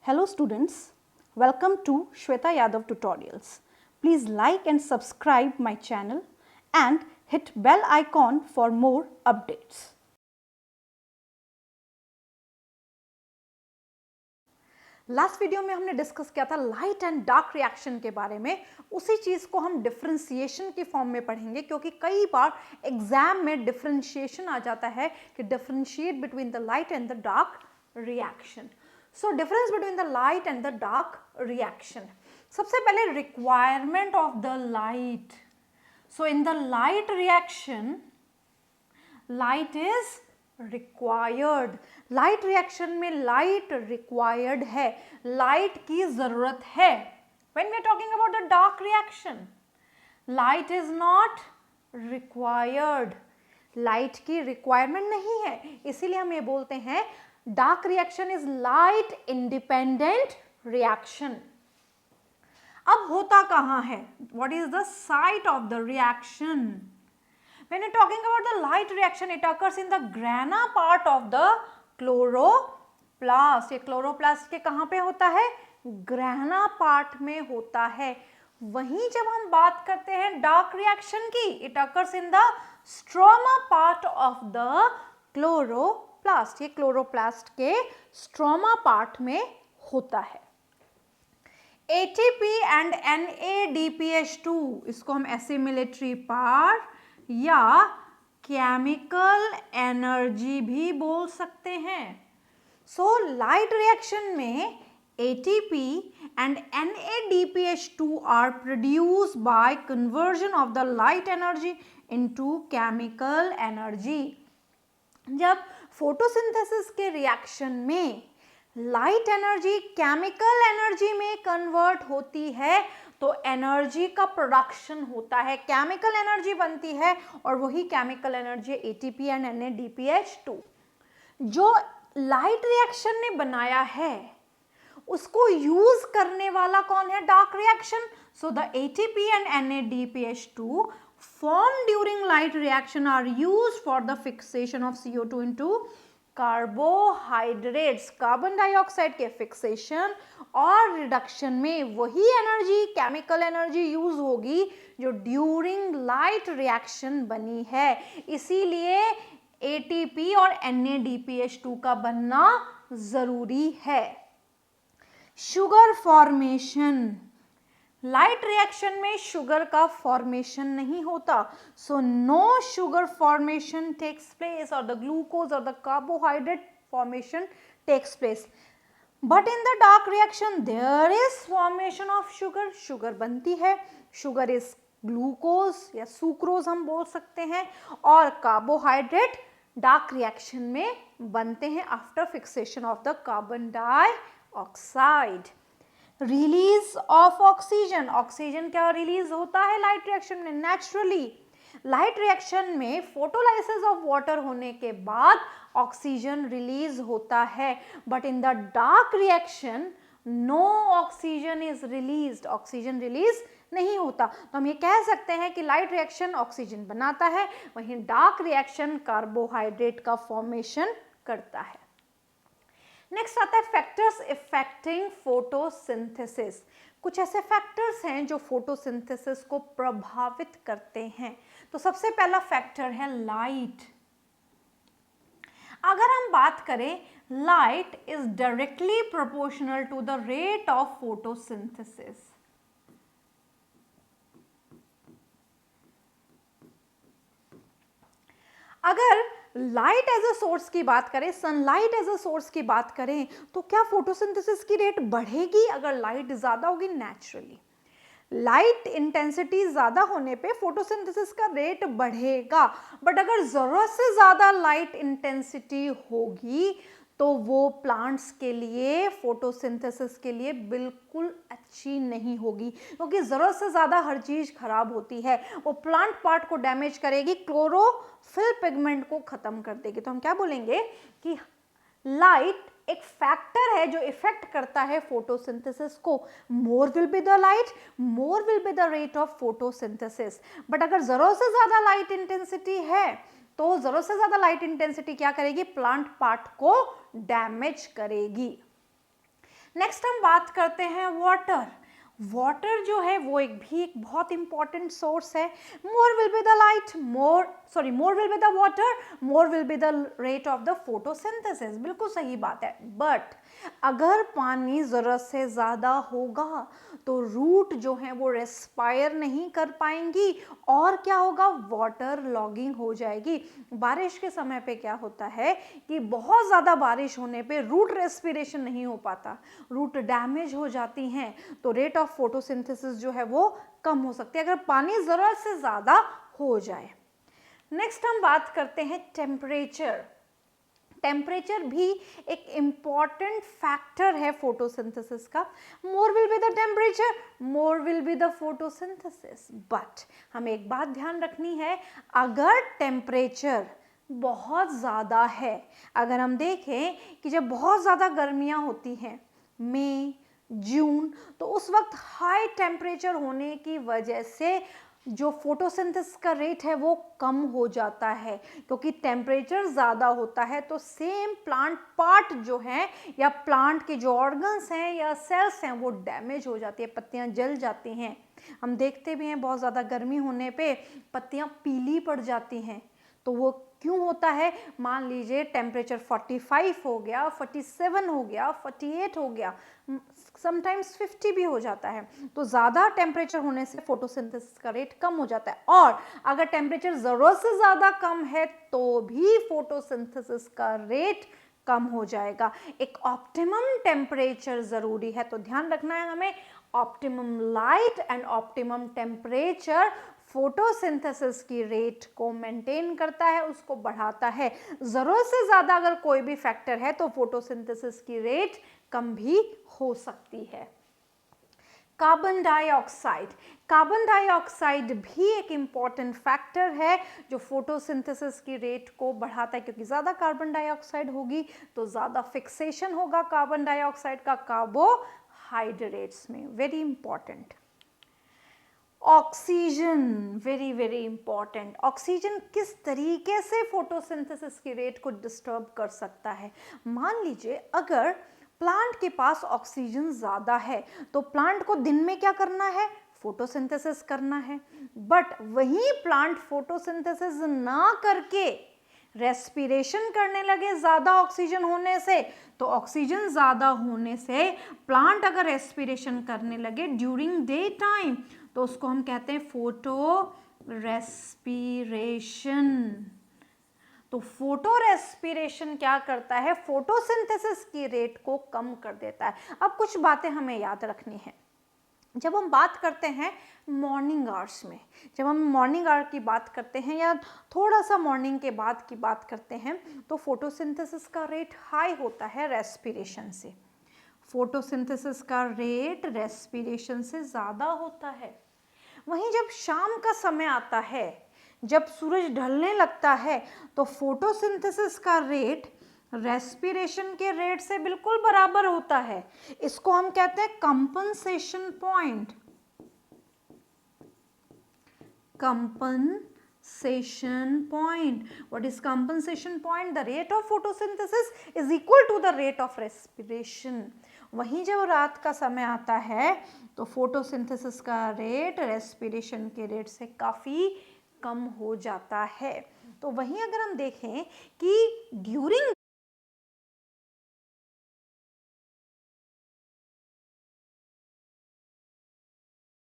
Hello students, welcome to Shweta Yadav Tutorials. Please like and subscribe my channel and hit bell icon for more updates. Last video में हमने discuss किया था light and dark reaction के बारे में. उसी चीज को हम डिफरेंशिएशन की फॉर्म में पढ़ेंगे क्योंकि कई बार एग्जाम में डिफरेंशिएशन आ जाता है कि differentiate between the light and the dark reaction. So difference between the light and the dark reaction. सबसे पहले requirement of the light. So in the light reaction, light is required. Light reaction में light required है, light की ज़रूरत है. When we are talking about the dark reaction, light is not required. Light की requirement नहीं है, इसीलिए हम ये बोलते हैं dark reaction is light independent reaction. अब होता कहाँ है? What is the site of the reaction? When you're talking about the light reaction, it occurs in the grana part of the chloroplast. ये chloroplast के कहाँ पे होता है? grana part में होता है. वहीं जब हम बात करते हैं dark reaction की, it occurs in the stroma part of the chloroplast. ये क्लोरोप्लास्ट के स्ट्रोमा पार्ट में होता है. ATP एंड NADPH2, इसको हम एसिमिलेटरी पार या केमिकल एनर्जी भी बोल सकते हैं. सो लाइट रिएक्शन में ATP and NADPH2 are produced by conversion of the light energy into chemical energy. जब फोटोसिंथेसिस के रिएक्शन में लाइट एनर्जी केमिकल एनर्जी में कन्वर्ट होती है तो एनर्जी का प्रोडक्शन होता है, केमिकल एनर्जी बनती है और वही chemical energy ATP and NADPH2. जो लाइट रिएक्शन ने बनाया है उसको यूज करने वाला कौन है? Dark reaction. So the ATP and NADPH2 formed during light reaction are used for the fixation of CO2 into carbohydrates. Carbon dioxide के फिक्सेशन और रिडक्शन में वही एनर्जी केमिकल एनर्जी यूज होगी जो ड्यूरिंग लाइट रिएक्शन बनी है. इसीलिए ATP और NADPH2 का बनना जरूरी है. शुगर फॉर्मेशन, लाइट रिएक्शन में शुगर का फॉर्मेशन नहीं होता. So no sugar formation takes place और द ग्लूकोज और the carbohydrate formation takes place. But in the dark reaction there is formation of sugar. Sugar बनती है. शुगर इज ग्लूकोज या sucrose हम बोल सकते हैं और कार्बोहाइड्रेट डार्क रिएक्शन में बनते हैं after fixation of the carbon dioxide. Release of oxygen, oxygen क्या रिलीज होता है लाइट रिएक्शन में? नेचुरली. लाइट रिएक्शन में फोटोलाइसिस ऑफ वाटर होने के बाद ऑक्सीजन रिलीज होता है. But in the dark reaction no oxygen is released, oxygen release नहीं होता. तो हम ये कह सकते हैं कि लाइट रिएक्शन ऑक्सीजन बनाता है, वहीं डार्क रिएक्शन कार्बोहाइड्रेट का फॉर्मेशन करता है. नेक्स्ट आता है फैक्टर्स इफेक्टिंग फोटोसिंथेसिस. कुछ ऐसे फैक्टर्स हैं जो फोटोसिंथेसिस को प्रभावित करते हैं. तो सबसे पहला फैक्टर है लाइट. अगर हम बात करें, light is directly proportional to the rate of photosynthesis. अगर लाइट एज अ सोर्स की बात करें, सनलाइट एज अ सोर्स की बात करें, तो क्या फोटोसिंथेसिस की रेट बढ़ेगी अगर लाइट ज्यादा होगी? नेचुरली. लाइट इंटेंसिटी ज्यादा होने पे फोटोसिंथेसिस का रेट बढ़ेगा. बट अगर जरूरत से ज्यादा लाइट इंटेंसिटी होगी तो वो प्लांट्स के लिए, फोटोसिंथेसिस के लिए बिल्कुल अच्छी नहीं होगी क्योंकि ज़रूरत से ज़्यादा हर चीज़ खराब होती है. वो प्लांट पार्ट को डैमेज करेगी, क्लोरोफिल पिगमेंट को ख़त्म कर देगी. तो हम क्या बोलेंगे कि लाइट एक फैक्टर है जो इफेक्ट करता है फोटोसिंथेसिस को. More will be the light, more will be the rate of photosynthesis. But अगर ज़रूरत से ज़्यादा लाइट इंटेंसिटी है तो जरूरत से ज्यादा लाइट इंटेंसिटी क्या करेगी? प्लांट पार्ट को डैमेज करेगी. नेक्स्ट हम बात करते हैं वाटर। वाटर जो है वो एक बहुत इंपॉर्टेंट सोर्स है। More will be the light, more will be the water, more will be the rate of the photosynthesis. बिल्कुल सही बात है, बट अगर पानी ज़रूरत से ज़्यादा होगा तो रूट जो है वो रेस्पायर नहीं कर पाएंगी और क्या होगा, वाटर लॉगिंग हो जाएगी। बारिश के समय पे क्या होता है कि बहुत ज़्यादा बारिश होने पे रूट रेस्पिरेशन नहीं हो पाता, रूट डैमेज हो जाती हैं, तो रेट ऑफ फोटोसिंथेसिस जो है वो कम हो सकती है अगर पानी ज़रूरत से ज़्यादा हो जाए। नेक्स्ट हम बात करते हैं टेम्परेचर। टेम्परेचर भी एक इम्पॉर्टेंट फैक्टर है फोटोसिंथेसिस का। More will be the temperature, more will be the photosynthesis. But हमें एक बात ध्यान रखनी है, अगर टेम्परेचर बहुत ज़्यादा है, अगर हम देखें कि जब बहुत ज़्यादा गर्मियाँ होती हैं मई जून, तो उस वक्त हाई टेम्परेचर होने की वजह से जो फोटोसिंथेसिस का रेट है वो कम हो जाता है, क्योंकि टेम्परेचर ज़्यादा होता है तो सेम प्लांट पार्ट जो है या प्लांट के जो ऑर्गन्स हैं या सेल्स हैं वो डैमेज हो जाती है, पत्तियां जल जाती हैं। हम देखते भी हैं बहुत ज़्यादा गर्मी होने पे पत्तियां पीली पड़ जाती हैं। तो वो क्यों होता है, मान लीजिए टेम्परेचर 45 हो गया, 47 हो गया, 48 हो गया, समटाइम्स 50 भी हो जाता है, तो ज़्यादा टेम्परेचर होने से फोटोसिंथेसिस का रेट कम हो जाता है। और अगर टेम्परेचर ज़रूरत से ज़्यादा कम है तो भी फोटोसिंथेसिस का रेट कम हो जाएगा। एक ऑप्टिमम टेम्परेचर ज़रूरी है, तो ध्यान रखना है हमें, optimum light and optimum temperature photosynthesis की रेट को मेंटेन करता है, उसको बढ़ाता है। ज़रूरत से ज़्यादा अगर कोई भी फैक्टर है तो फोटोसिंथेसिस की रेट कम भी हो सकती है। कार्बन डाइऑक्साइड, कार्बन डाइऑक्साइड भी एक इम्पॉर्टेंट फैक्टर है जो फोटोसिंथेसिस की रेट को बढ़ाता है, क्योंकि ज़्यादा कार्बन डाइऑक्साइड होगी तो ज़्यादा फिक्सेशन होगा कार्बन डाइऑक्साइड का कार्बोहाइड्रेट्स में। Very important. Oxygen, very very important. Oxygen किस तरीके से फोटोसिंथेसिस की रेट को डिस्टर्ब कर सकता है। मान लीजिए अगर प्लांट के पास ऑक्सीजन ज़्यादा है तो प्लांट को दिन में क्या करना है, फोटोसिंथेसिस करना है, बट वही प्लांट फोटोसिंथेसिस ना करके रेस्पिरेशन करने लगे ज़्यादा ऑक्सीजन होने से, तो ऑक्सीजन ज़्यादा होने से प्लांट अगर रेस्पिरेशन करने लगे ड्यूरिंग डे टाइम तो उसको हम कहते हैं फोटो रेस्पिरेशन। तो फोटो रेस्पिरेशन क्या करता है, फोटोसिंथेसिस की रेट को कम कर देता है। अब कुछ बातें हमें याद रखनी है। जब हम बात करते हैं मॉर्निंग आवर्स में, जब हम मॉर्निंग आवर की बात करते हैं या थोड़ा सा मॉर्निंग के बाद की बात करते हैं तो फोटोसिंथेसिस का रेट हाई होता है रेस्पिरेशन से। फोटोसिंथेसिस का रेट रेस्पिरेशन से ज़्यादा होता है। वहीं जब शाम का समय आता है, जब सूरज ढलने लगता है, तो फोटोसिंथेसिस का रेट रेस्पिरेशन के रेट से बिल्कुल बराबर होता है। इसको हम कहते हैं compensation point. compensation point. What is compensation point? The rate of photosynthesis is equal to the rate of respiration. वहीं जब रात का समय आता है तो फोटोसिंथेसिस का रेट रेस्पिरेशन के रेट से काफ़ी कम हो जाता है। तो वहीं अगर हम देखें कि ड्यूरिंग